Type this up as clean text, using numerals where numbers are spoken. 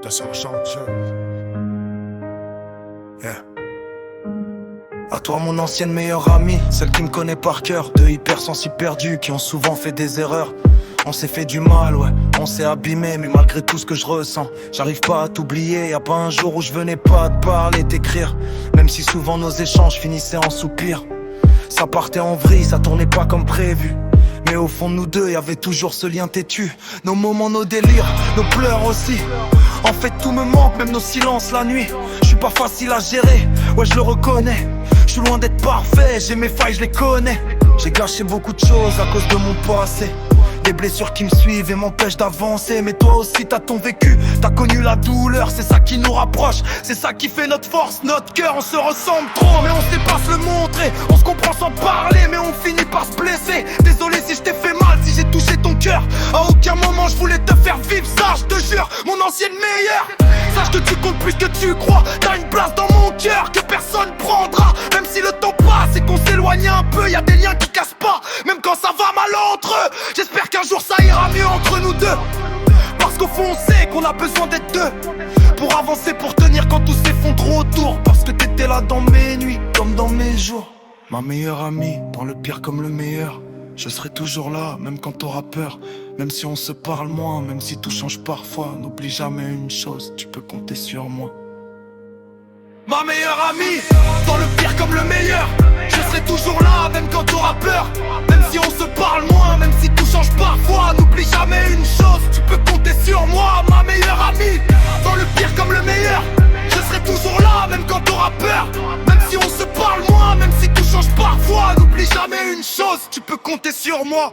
de son chantier. Yeah. À toi mon ancienne meilleure amie, celle qui me connaît par cœur. Deux hypersensibles perdus qui ont souvent fait des erreurs. On s'est fait du mal, ouais, on s'est abîmé. Mais malgré tout ce que je ressens, j'arrive pas à t'oublier. Y'a pas un jour où je venais pas te parler, t'écrire. Même si souvent nos échanges finissaient en soupirs. Ça partait en vrille, ça tournait pas comme prévu. Mais au fond de nous deux, y'avait toujours ce lien têtu. Nos moments, nos délires, nos pleurs aussi. En fait tout me manque, même nos silences la nuit. Je suis pas facile à gérer, ouais je le reconnais. Je suis loin d'être parfait, j'ai mes failles, je les connais. J'ai gâché beaucoup de choses à cause de mon passé. Des blessures qui me suivent et m'empêchent d'avancer. Mais toi aussi t'as ton vécu, t'as connu la douleur. C'est ça qui nous rapproche, c'est ça qui fait notre force, notre cœur. On se ressemble trop mais on sait pas se le montrer. On se comprend sans parler mais on finit par se blesser. Désolé si je t'ai fait mal, si j'ai touché ton cœur. À aucun moment je voulais te faire vivre ça, je te jure, mon ancienne meilleure. Sache que tu comptes plus que tu crois. T'as une place dans mon cœur que personne prendra. Même si le temps passe et qu'on s'éloigne un peu, y'a des liens qui cassent pas, même quand ça va mal entre eux. J'espère qu'un jour ça ira mieux entre nous deux. Parce qu'au fond on sait qu'on a besoin d'être deux pour avancer, pour tenir quand tout s'effondre autour. Parce que t'étais là dans mes nuits comme dans mes jours. Ma meilleure amie, dans le pire comme le meilleur. Je serai toujours là, même quand t'auras peur. Même si on se parle moins, même si tout change parfois. N'oublie jamais une chose, tu peux compter sur moi. Ma meilleure amie, dans le pire comme le meilleur. Je serai toujours là, même quand t'auras peur. Même si on se parle moins, même si tout change parfois. N'oublie jamais une chose, tu peux compter sur moi. Ma meilleure amie, dans le pire comme le meilleur. Je serai toujours là, même quand t'auras peur. Même si on se parle moins, même si tout change parfois. N'oublie jamais une chose, tu peux compter sur moi.